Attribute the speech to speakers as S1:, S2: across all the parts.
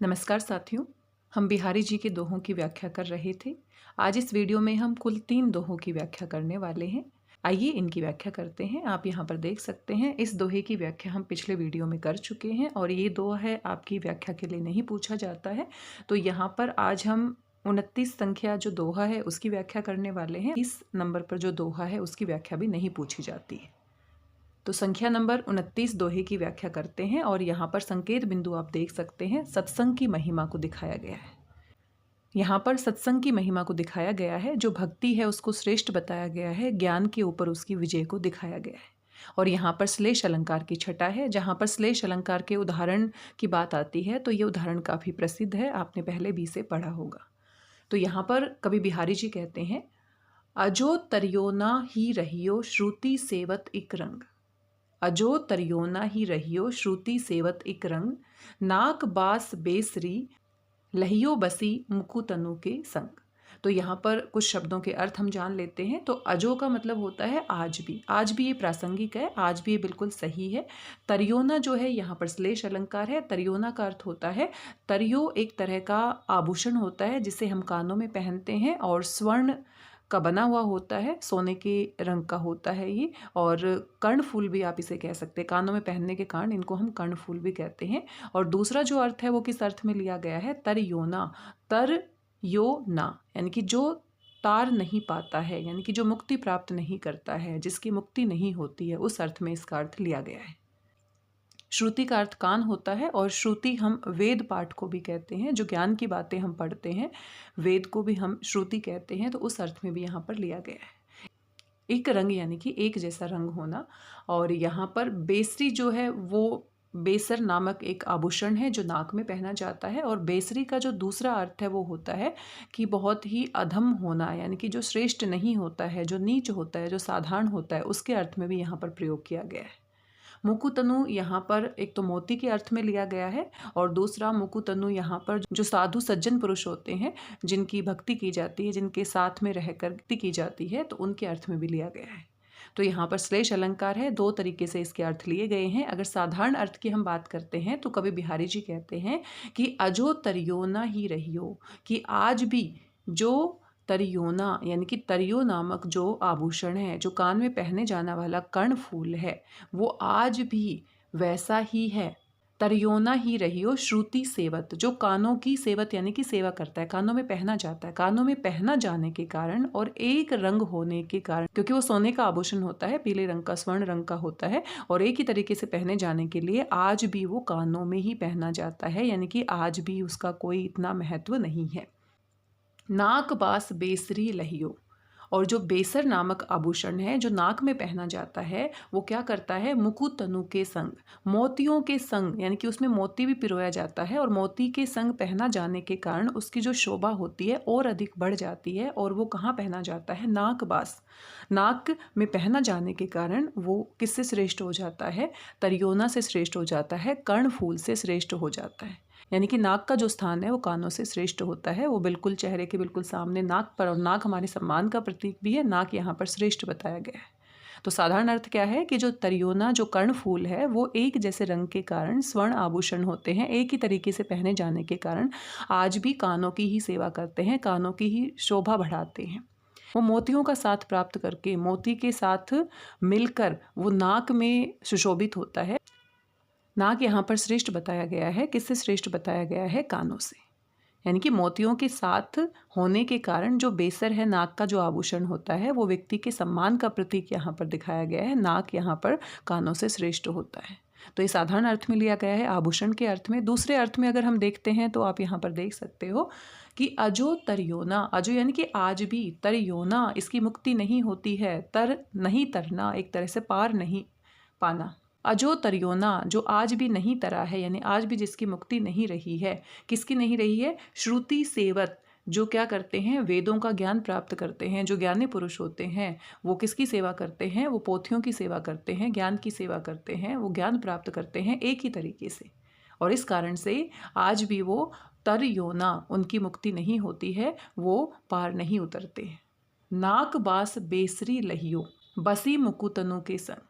S1: नमस्कार साथियों, हम बिहारी जी के दोहों की व्याख्या कर रहे थे। आज इस वीडियो में हम कुल 3 दोहों की व्याख्या करने वाले हैं। आइए इनकी व्याख्या करते हैं। आप यहाँ पर देख सकते हैं, इस दोहे की व्याख्या हम पिछले वीडियो में कर चुके हैं और ये दोहा है आपकी व्याख्या के लिए नहीं पूछा जाता है। तो यहाँ पर आज हम 29 संख्या जो दोहा है उसकी व्याख्या करने वाले हैं। इस नंबर पर जो दोहा है उसकी व्याख्या भी नहीं पूछी जाती है। तो संख्या नंबर 29 दोहे की व्याख्या करते हैं और यहाँ पर संकेत बिंदु आप देख सकते हैं। सत्संग की महिमा को दिखाया गया है। यहाँ पर सत्संग की महिमा को दिखाया गया है। जो भक्ति है उसको श्रेष्ठ बताया गया है। ज्ञान के ऊपर उसकी विजय को दिखाया गया है। और यहाँ पर श्लेष अलंकार की छटा है। जहाँ पर श्लेष अलंकार के उदाहरण की बात आती है तो ये उदाहरण काफ़ी प्रसिद्ध है, आपने पहले भी इसे पढ़ा होगा। तो यहाँ पर कवि बिहारी जी कहते हैं, अजो तरियोना ही रहियो श्रुति सेवत इक रंग। अजो तरियोना ही रहियो श्रुति सेवत इक रंग। नाक बास बेसरी लहियो बसी मुकु तनु के संग। तो यहाँ पर कुछ शब्दों के अर्थ हम जान लेते हैं। तो अजो का मतलब होता है आज भी। आज भी ये प्रासंगिक है, आज भी ये बिल्कुल सही है। तरियोना जो है यहाँ पर श्लेष अलंकार है। तरियोना का अर्थ होता है, तरियो एक तरह का आभूषण होता है जिसे हम कानों में पहनते हैं और स्वर्ण का बना हुआ होता है, सोने के रंग का होता है ये। और कर्णफूल भी आप इसे कह सकते हैं, कानों में पहनने के कारण इनको हम कर्णफूल भी कहते हैं। और दूसरा जो अर्थ है वो किस अर्थ में लिया गया है, तर योना। तर यो ना यानी कि जो तार नहीं पाता है, यानी कि जो मुक्ति प्राप्त नहीं करता है, जिसकी मुक्ति नहीं होती है, उस अर्थ में इसका अर्थ लिया गया है। श्रुति का अर्थ कान होता है और श्रुति हम वेद पाठ को भी कहते हैं। जो ज्ञान की बातें हम पढ़ते हैं, वेद को भी हम श्रुति कहते हैं। तो उस अर्थ में भी यहाँ पर लिया गया है। एक रंग यानी कि एक जैसा रंग होना। और यहाँ पर बेसरी जो है वो बेसर नामक एक आभूषण है जो नाक में पहना जाता है। और बेसरी का जो दूसरा अर्थ है वो होता है कि बहुत ही अधम होना, यानी कि जो श्रेष्ठ नहीं होता है, जो नीच होता है, जो साधारण होता है, उसके अर्थ में भी यहाँ पर प्रयोग किया गया है। मुकुतनु यहाँ पर एक तो मोती के अर्थ में लिया गया है और दूसरा मुकुतनु यहाँ पर जो साधु सज्जन पुरुष होते हैं, जिनकी भक्ति की जाती है, जिनके साथ में रहकर भक्ति की जाती है, तो उनके अर्थ में भी लिया गया है। तो यहाँ पर श्लेष अलंकार है। 2 तरीके से इसके अर्थ लिए गए हैं। अगर साधारण अर्थ की हम बात करते हैं तो कवि बिहारी जी कहते हैं कि अजो तरियोना ही रहियो, कि आज भी जो तरियोना यानी कि तरियो नामक जो आभूषण है, जो कान में पहने जाने वाला कर्णफूल है, वो आज भी वैसा ही है। तरियोना ही रहियो श्रुति सेवत, जो कानों की सेवत यानी कि सेवा करता है, कानों में पहना जाता है। कानों में पहना जाने के कारण और एक रंग होने के कारण, क्योंकि वो सोने का आभूषण होता है, पीले रंग का, स्वर्ण रंग का होता है, और एक ही तरीके से पहने जाने के लिए आज भी वो कानों में ही पहना जाता है, यानी कि आज भी उसका कोई इतना महत्व नहीं है। नाक बास बेसरी लहियो, और जो बेसर नामक आभूषण है जो नाक में पहना जाता है, वो क्या करता है, मुकु तनु के संग, मोतियों के संग, यानी कि उसमें मोती भी पिरोया जाता है और मोती के संग पहना जाने के कारण उसकी जो शोभा होती है और अधिक बढ़ जाती है। और वो कहाँ पहना जाता है, नाक बास, नाक में पहना जाने के कारण वो किससे श्रेष्ठ हो जाता है, तरियोना से श्रेष्ठ हो जाता है, कर्णफूल से श्रेष्ठ हो जाता है। यानी कि नाक का जो स्थान है वो कानों से श्रेष्ठ होता है। वो बिल्कुल चेहरे के बिल्कुल सामने नाक पर, और नाक हमारे सम्मान का प्रतीक भी है, नाक यहाँ पर श्रेष्ठ बताया गया है। तो साधारण अर्थ क्या है कि जो तरियोना, जो कर्णफूल है, वो एक जैसे रंग के कारण स्वर्ण आभूषण होते हैं, एक ही तरीके से पहने जाने के कारण आज भी कानों की ही सेवा करते हैं, कानों की ही शोभा बढ़ाते हैं। वो मोतियों का साथ प्राप्त करके, मोती के साथ मिलकर वो नाक में सुशोभित होता है। नाक यहाँ पर श्रेष्ठ बताया गया है। किससे श्रेष्ठ बताया गया है, कानों से। यानी कि मोतियों के साथ होने के कारण जो बेसर है, नाक का जो आभूषण होता है, वो व्यक्ति के सम्मान का प्रतीक यहाँ पर दिखाया गया है। नाक यहाँ पर कानों से श्रेष्ठ होता है। तो ये साधारण अर्थ में लिया गया है, आभूषण के अर्थ में। दूसरे अर्थ में अगर हम देखते हैं तो आप यहाँ पर देख सकते हो कि अजो तरियोना, अजो यानी कि आज भी, तरियोना इसकी मुक्ति नहीं होती है, तर नहीं तरना, एक तरह से पार नहीं पाना। अजो तरियोना, जो आज भी नहीं तरा है, यानी आज भी जिसकी मुक्ति नहीं रही है। किसकी नहीं रही है, श्रुति सेवत, जो क्या करते हैं, वेदों का ज्ञान प्राप्त करते हैं, जो ज्ञानी पुरुष होते हैं, वो किसकी सेवा करते हैं, वो पोथियों की सेवा करते हैं, ज्ञान की सेवा करते हैं, वो ज्ञान प्राप्त करते हैं एक ही तरीके से। और इस कारण से आज भी वो तरियोना, उनकी मुक्ति नहीं होती है, वो पार नहीं उतरते। नाक बास बेसरी लहियो बसी मुकुतनु के संग,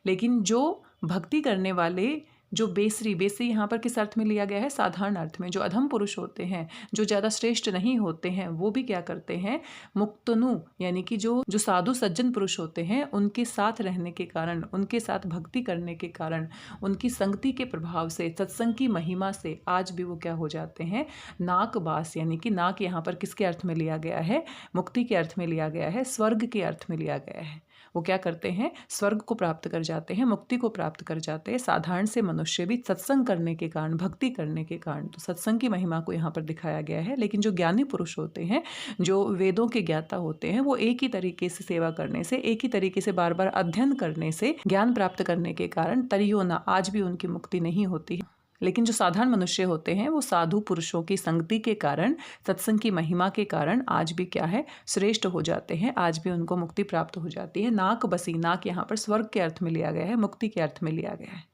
S1: लेकिन जो भक्ति करने वाले जो बेसरी, बेसरी यहाँ पर किस अर्थ में लिया गया है? साधारण अर्थ में। जो अधम पुरुष होते हैं, जो ज़्यादा श्रेष्ठ नहीं होते हैं, वो भी क्या करते हैं? मुक्तनु यानी कि जो जो साधु सज्जन पुरुष होते हैं, उनके साथ रहने के कारण, उनके साथ भक्ति करने के कारण, उनकी संगति के प्रभाव से, सत्संग की महिमा से आज भी वो क्या हो जाते हैं? नाकबास, यानी कि नाक यहाँ पर किसके अर्थ में लिया गया है? मुक्ति के अर्थ में लिया गया है, स्वर्ग के अर्थ में लिया गया है। वो क्या करते हैं? स्वर्ग को प्राप्त कर जाते हैं, मुक्ति को प्राप्त कर जाते हैं। साधारण से मनुष्य भी सत्संग करने के कारण, भक्ति करने के कारण, तो सत्संग की महिमा को यहाँ पर दिखाया गया है। लेकिन जो ज्ञानी पुरुष होते हैं, जो वेदों के ज्ञाता होते हैं, वो एक ही तरीके से सेवा करने से, एक ही तरीके से बार बार अध्ययन करने से, ज्ञान प्राप्त करने के कारण तरियो ना आज भी उनकी मुक्ति नहीं होती है। लेकिन जो साधारण मनुष्य होते हैं, वो साधु पुरुषों की संगति के कारण, सत्संग की महिमा के कारण आज भी क्या है? श्रेष्ठ हो जाते हैं, आज भी उनको मुक्ति प्राप्त हो जाती है। नाक बसी, नाक यहाँ पर स्वर्ग के अर्थ में लिया गया है, मुक्ति के अर्थ में लिया गया है।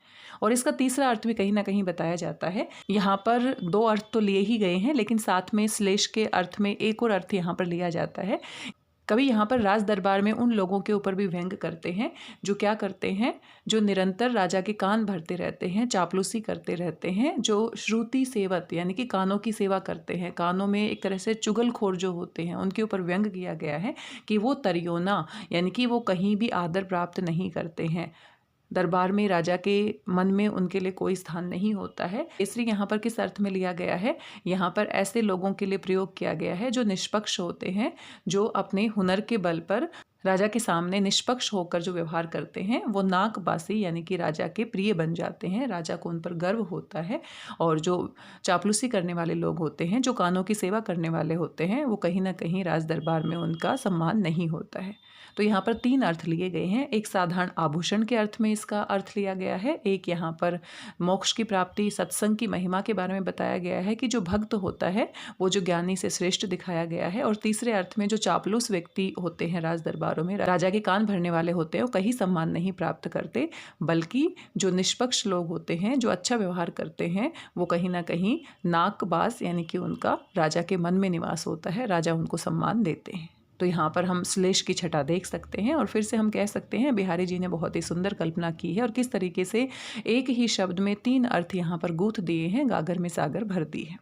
S1: और इसका तीसरा अर्थ भी कहीं ना कहीं बताया जाता है। यहाँ पर दो अर्थ तो लिए ही गए हैं, लेकिन साथ में श्लेष के अर्थ में एक और अर्थ यहाँ पर लिया जाता है। कभी यहाँ पर राज दरबार में उन लोगों के ऊपर भी व्यंग करते हैं जो क्या करते हैं? जो निरंतर राजा के कान भरते रहते हैं, चापलूसी करते रहते हैं, जो श्रुति सेवत यानी कि कानों की सेवा करते हैं, कानों में एक तरह से चुगलखोर जो होते हैं, उनके ऊपर व्यंग किया गया है कि वो तरियोना यानी कि वो कहीं भी आदर प्राप्त नहीं करते हैं। दरबार में राजा के मन में उनके लिए कोई स्थान नहीं होता है। इसलिए यहाँ पर किस अर्थ में लिया गया है? यहाँ पर ऐसे लोगों के लिए प्रयोग किया गया है जो निष्पक्ष होते हैं, जो अपने हुनर के बल पर राजा के सामने निष्पक्ष होकर जो व्यवहार करते हैं, वो नाकबासी यानी कि राजा के प्रिय बन जाते हैं, राजा को उन पर गर्व होता है। और जो चापलूसी करने वाले लोग होते हैं, जो कानों की सेवा करने वाले होते हैं, वो कहीं ना कहीं राज दरबार में उनका सम्मान नहीं होता है। तो यहाँ पर तीन अर्थ लिए गए हैं। एक साधारण आभूषण के अर्थ में इसका अर्थ लिया गया है, एक यहाँ पर मोक्ष की प्राप्ति, सत्संग की महिमा के बारे में बताया गया है कि जो भक्त होता है वो जो ज्ञानी से श्रेष्ठ दिखाया गया है। और तीसरे अर्थ में जो चापलूस व्यक्ति होते हैं राज दरबारों में, राजा के कान भरने वाले होते हैं, वो कहीं सम्मान नहीं प्राप्त करते, बल्कि जो निष्पक्ष लोग होते हैं, जो अच्छा व्यवहार करते हैं, वो कहीं ना कहीं नाकबाज यानी कि उनका राजा के मन में निवास होता है, राजा उनको सम्मान देते हैं। तो यहाँ पर हम श्लेष की छटा देख सकते हैं और फिर से हम कह सकते हैं बिहारी जी ने बहुत ही सुंदर कल्पना की है और किस तरीके से एक ही शब्द में तीन अर्थ यहाँ पर गूंथ दिए हैं, गागर में सागर भर दी है।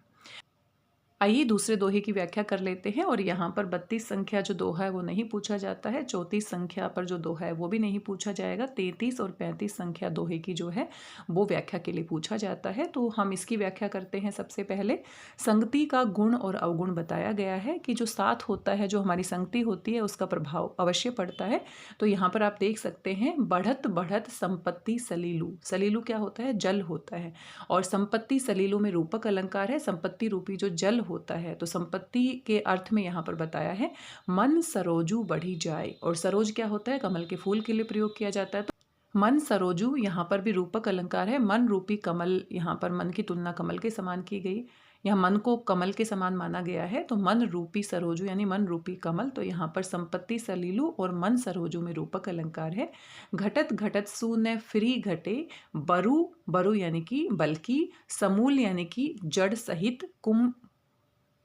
S1: आइए दूसरे दोहे की व्याख्या कर लेते हैं। और यहाँ पर 32 संख्या जो दोहा है वो नहीं पूछा जाता है, 34 संख्या पर जो दोहा है वो भी नहीं पूछा जाएगा, 33 और 35 संख्या दोहे की जो है वो व्याख्या के लिए पूछा जाता है। तो हम इसकी व्याख्या करते हैं। सबसे पहले संगति का गुण और अवगुण बताया गया है कि जो साथ होता है, जो हमारी संगति होती है, उसका प्रभाव अवश्य पड़ता है। तो यहाँ पर आप देख सकते हैं, बढ़त बढ़त संपत्ति सलीलू, सलीलू क्या होता है? जल होता है। और संपत्ति सलीलू में रूपक अलंकार है, संपत्ति रूपी जो जल होता है। तो संपत्ति के अर्थ में यहाँ पर बताया है मन सरोजू बढ़ी जाए। और सरोज क्या होता है? कमल के फूल के लिए प्रयोग किया जाता है। तो मन सरोजू यहाँ पर भी रूपक अलंकार है, मन रूपी कमल, यहाँ पर मन की तुलना कमल के समान की गई, यहाँ मन को कमल के समान माना गया है। तो मन रूपी सरोजू यानी मन रूपी कमल। तो यहाँ पर संपत्ति सलीलू और मन सरोजू में रूपक अलंकार है। घटत घटत सूने फ्री घटे, बरु बरु यानी कि बल्कि, समूल यानी कि जड़ सहित,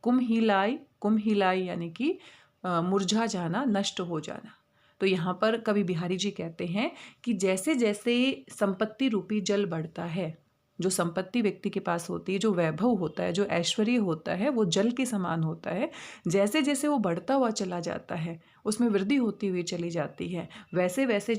S1: कुम्हिलाई यानी कि मुरझा जाना, नष्ट हो जाना। तो यहाँ पर कवि बिहारी जी कहते हैं कि जैसे जैसे संपत्ति रूपी जल बढ़ता है, जो संपत्ति व्यक्ति के पास होती है, जो वैभव होता है, जो ऐश्वर्य होता है, वो जल के समान होता है। जैसे जैसे वो बढ़ता हुआ चला जाता है, उसमें वृद्धि होती हुई चली जाती है, वैसे वैसे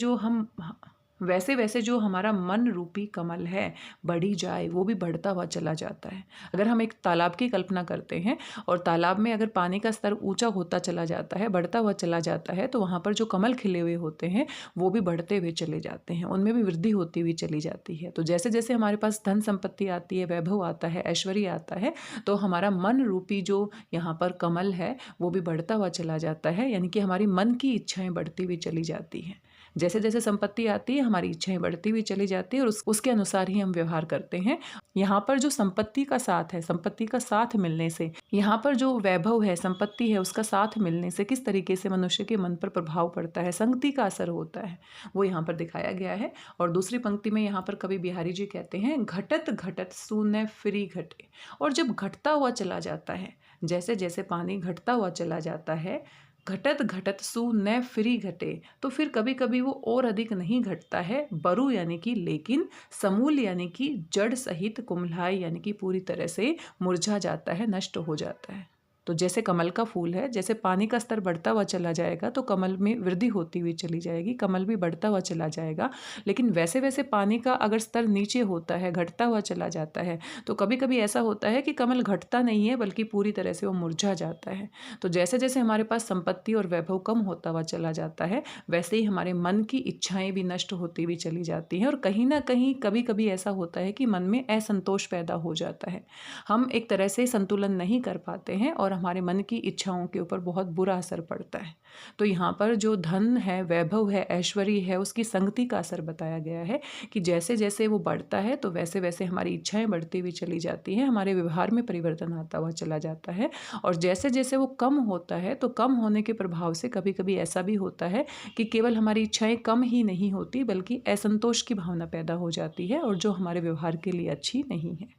S1: जो हमारा मन रूपी कमल है बढ़ी जाए, वो भी बढ़ता हुआ चला जाता है। अगर हम एक तालाब की कल्पना करते हैं और तालाब में अगर पानी का स्तर ऊंचा होता चला जाता है, बढ़ता हुआ चला जाता है, तो वहाँ पर जो कमल खिले हुए होते हैं वो भी बढ़ते हुए चले जाते हैं, उनमें भी वृद्धि होती हुई चली जाती है। तो जैसे जैसे हमारे पास धन संपत्ति आती है, वैभव आता है, ऐश्वर्य आता है, तो हमारा मन रूपी जो यहाँ पर कमल है वो भी बढ़ता हुआ चला जाता है, यानी कि हमारी मन की इच्छाएं बढ़ती हुई चली जाती हैं। जैसे जैसे संपत्ति आती है, हमारी इच्छाएं बढ़ती हुई चली जाती है और उसके अनुसार ही हम व्यवहार करते हैं। यहाँ पर जो संपत्ति का साथ है, संपत्ति का साथ मिलने से, यहाँ पर जो वैभव है, संपत्ति है, उसका साथ मिलने से किस तरीके से मनुष्य के मन पर प्रभाव पड़ता है, संगति का असर होता है, वो यहाँ पर दिखाया गया है। और दूसरी पंक्ति में यहाँ पर कवि बिहारी जी कहते हैं, घटत घटत सूने फ्री घटे। और जब घटता हुआ चला जाता है, जैसे जैसे पानी घटता हुआ चला जाता है, घटत घटत सु न फिरी घटे, तो फिर कभी कभी वो और अधिक नहीं घटता है, बरु यानी कि लेकिन, समूल यानी कि जड़ सहित, कुम्हलाई यानी कि पूरी तरह से मुरझा जाता है, नष्ट हो जाता है। तो जैसे कमल का फूल है, जैसे पानी का स्तर बढ़ता हुआ चला जाएगा तो कमल में वृद्धि होती हुई चली जाएगी, कमल भी बढ़ता हुआ चला जाएगा। लेकिन वैसे वैसे पानी का अगर स्तर नीचे होता है, घटता हुआ चला जाता है, तो कभी कभी ऐसा होता है कि कमल घटता नहीं है बल्कि पूरी तरह से वो मुरझा जाता है। तो जैसे जैसे हमारे पास संपत्ति और वैभव कम होता हुआ चला जाता है, वैसे ही हमारे मन की इच्छाएं भी नष्ट होती हुई चली जाती हैं। और कहीं ना कहीं कभी कभी ऐसा होता है कि मन में असंतोष पैदा हो जाता है, हम एक तरह से संतुलन नहीं कर पाते हैं और हमारे मन की इच्छाओं के ऊपर बहुत बुरा असर पड़ता है। तो यहाँ पर जो धन है, वैभव है, ऐश्वर्य है, उसकी संगति का असर बताया गया है कि जैसे जैसे वो बढ़ता है तो वैसे वैसे हमारी इच्छाएं बढ़ती हुई चली जाती हैं, हमारे व्यवहार में परिवर्तन आता हुआ चला जाता है। और जैसे जैसे वो कम होता है तो कम होने के प्रभाव से कभी कभी ऐसा भी होता है कि केवल हमारी इच्छाएं कम ही नहीं होती बल्कि असंतोष की भावना पैदा हो जाती है, और जो हमारे व्यवहार के लिए अच्छी नहीं है।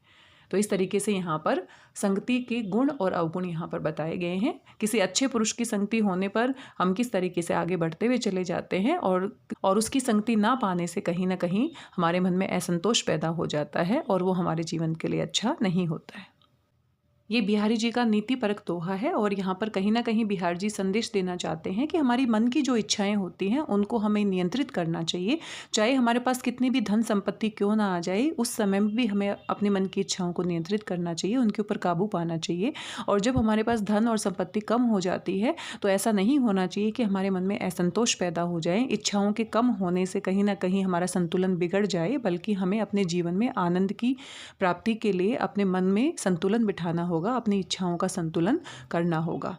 S1: तो इस तरीके से यहाँ पर संगति के गुण और अवगुण यहाँ पर बताए गए हैं। किसी अच्छे पुरुष की संगति होने पर हम किस तरीके से आगे बढ़ते हुए चले जाते हैं, और उसकी संगति ना पाने से कहीं ना कहीं हमारे मन में असंतोष पैदा हो जाता है और वो हमारे जीवन के लिए अच्छा नहीं होता है। ये बिहारी जी का नीतिपरक दोहा है, और यहाँ पर कहीं ना कहीं बिहार जी संदेश देना चाहते हैं कि हमारी मन की जो इच्छाएं होती हैं उनको हमें नियंत्रित करना चाहिए। चाहे हमारे पास कितनी भी धन संपत्ति क्यों ना आ जाए, उस समय में भी हमें अपने मन की इच्छाओं को नियंत्रित करना चाहिए, उनके ऊपर काबू पाना चाहिए। और जब हमारे पास धन और संपत्ति कम हो जाती है तो ऐसा नहीं होना चाहिए कि हमारे मन में असंतोष पैदा हो जाए, इच्छाओं के कम होने से कहीं ना कहीं हमारा संतुलन बिगड़ जाए, बल्कि हमें अपने जीवन में आनंद की प्राप्ति के लिए अपने मन में संतुलन बिठाना होगा, अपनी इच्छाओं का संतुलन करना होगा।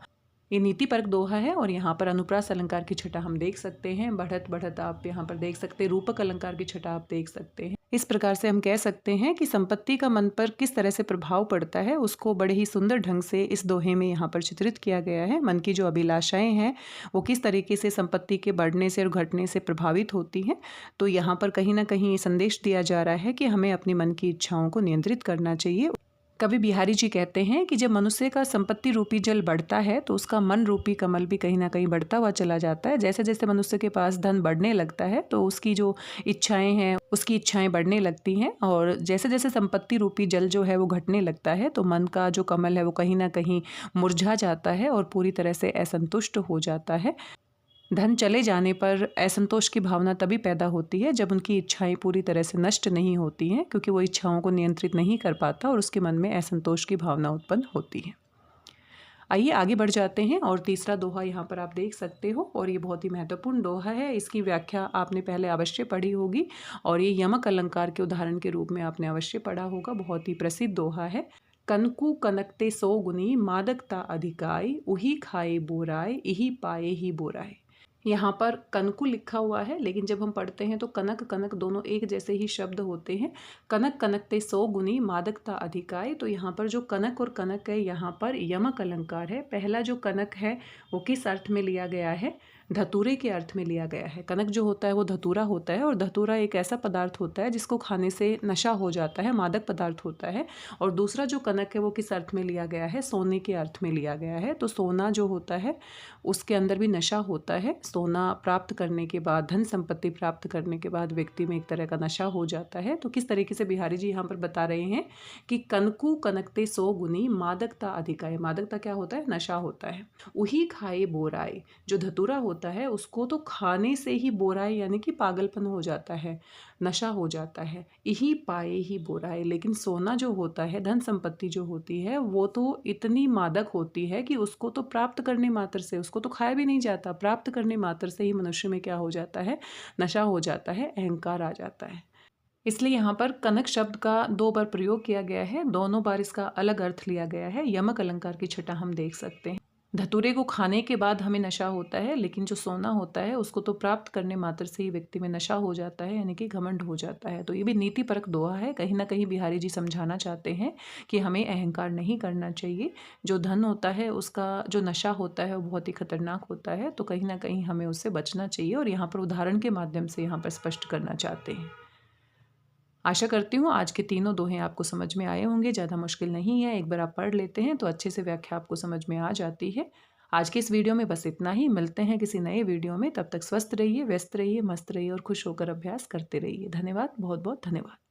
S1: ये नीतिपरक दोहा है, और यहाँ पर अनुप्रास अलंकार की छटा हम देख सकते हैं, बढ़त बढ़त आप यहाँ पर देख सकते हैं, रूपक अलंकार की छटा आप देख सकते हैं। इस प्रकार से हम कह सकते हैं कि संपत्ति का मन पर किस तरह से प्रभाव पड़ता है उसको बड़े ही सुंदर ढंग से इस दोहे में यहाँ पर चित्रित किया गया है। मन की जो अभिलाषाएं हैं वो किस तरीके से संपत्ति के बढ़ने से और घटने से प्रभावित होती हैं। तो यहाँ पर कहीं ना कहीं ये संदेश दिया जा रहा है कि हमें अपनी मन की इच्छाओं को नियंत्रित करना चाहिए। कवि बिहारी जी कहते हैं कि जब मनुष्य का संपत्ति रूपी जल बढ़ता है तो उसका मन रूपी कमल भी कहीं ना कहीं बढ़ता हुआ चला जाता है। जैसे जैसे मनुष्य के पास धन बढ़ने लगता है तो उसकी जो इच्छाएं हैं उसकी इच्छाएं बढ़ने लगती हैं, और जैसे जैसे संपत्ति रूपी जल जो है वो घटने लगता है तो मन का जो कमल है वो कहीं ना कहीं मुरझा जाता है और पूरी तरह से असंतुष्ट हो जाता है। धन चले जाने पर असंतोष की भावना तभी पैदा होती है जब उनकी इच्छाएं पूरी तरह से नष्ट नहीं होती हैं, क्योंकि वो इच्छाओं को नियंत्रित नहीं कर पाता और उसके मन में असंतोष की भावना उत्पन्न होती है। आइए आगे बढ़ जाते हैं, और तीसरा दोहा यहाँ पर आप देख सकते हो, और ये बहुत ही महत्वपूर्ण दोहा है। इसकी व्याख्या आपने पहले अवश्य पढ़ी होगी, और ये यमक अलंकार के उदाहरण के रूप में आपने अवश्य पढ़ा होगा। बहुत ही प्रसिद्ध दोहा है। कनकु कनकते 100 गुनी, मादकता अधिकाई, उही खाए बोराए, इही पाए ही बोराए। यहाँ पर कनकु लिखा हुआ है, लेकिन जब हम पढ़ते हैं तो कनक कनक दोनों एक जैसे ही शब्द होते हैं। कनक कनकते 100 गुनी, मादकता अधिकाई। तो यहाँ पर जो कनक और कनक है यहाँ पर यमक अलंकार है। पहला जो कनक है वो किस अर्थ में लिया गया है? धतूरे के अर्थ में लिया गया है। कनक जो होता है वो धतूरा होता है, और धतूरा एक ऐसा पदार्थ होता है जिसको खाने से नशा हो जाता है, मादक पदार्थ होता है। और दूसरा जो कनक है वो किस अर्थ में लिया गया है? सोने के अर्थ में लिया गया है। तो सोना जो होता है उसके अंदर भी नशा होता है। सोना प्राप्त करने के बाद, धन संपत्ति प्राप्त करने के बाद व्यक्ति में एक तरह का नशा हो जाता है। तो किस तरीके से बिहारी जी यहाँ पर बता रहे हैं कि कनकु कनकते 100 गुनी, मादकता अधिकाए। मादकता क्या होता है? नशा होता है। उही खाए बोराए, जो धतूरा होता है उसको तो खाने से ही बोराए यानी कि पागलपन हो जाता है, नशा हो जाता है। यही पाए ही बोराए। लेकिन सोना जो होता है, धन संपत्ति जो होती है, वो तो इतनी मादक होती है कि उसको तो प्राप्त करने मात्र से, उसको तो खाया भी नहीं जाता, प्राप्त करने मात्र से ही मनुष्य में क्या हो जाता है? नशा हो जाता है, अहंकार आ जाता है। इसलिए यहाँ पर कनक शब्द का 2 बार प्रयोग किया गया है, दोनों बार इसका अलग अर्थ लिया गया है। यमक अलंकार की छटा हम देख सकते हैं। धतूरे को खाने के बाद हमें नशा होता है, लेकिन जो सोना होता है उसको तो प्राप्त करने मात्र से ही व्यक्ति में नशा हो जाता है, यानी कि घमंड हो जाता है। तो ये भी नीति परक दोहा है। कहीं ना कहीं बिहारी जी समझाना चाहते हैं कि हमें अहंकार नहीं करना चाहिए। जो धन होता है उसका जो नशा होता है वो बहुत ही खतरनाक होता है, तो कहीं ना कहीं हमें उससे बचना चाहिए, और यहाँ पर उदाहरण के माध्यम से यहाँ पर स्पष्ट करना चाहते हैं। आशा करती हूँ आज के तीनों दोहे आपको समझ में आए होंगे। ज़्यादा मुश्किल नहीं है, एक बार आप पढ़ लेते हैं तो अच्छे से व्याख्या आपको समझ में आ जाती है। आज के इस वीडियो में बस इतना ही। मिलते हैं किसी नए वीडियो में। तब तक स्वस्थ रहिए, व्यस्त रहिए, मस्त रहिए और खुश होकर अभ्यास करते रहिए। धन्यवाद, बहुत बहुत धन्यवाद।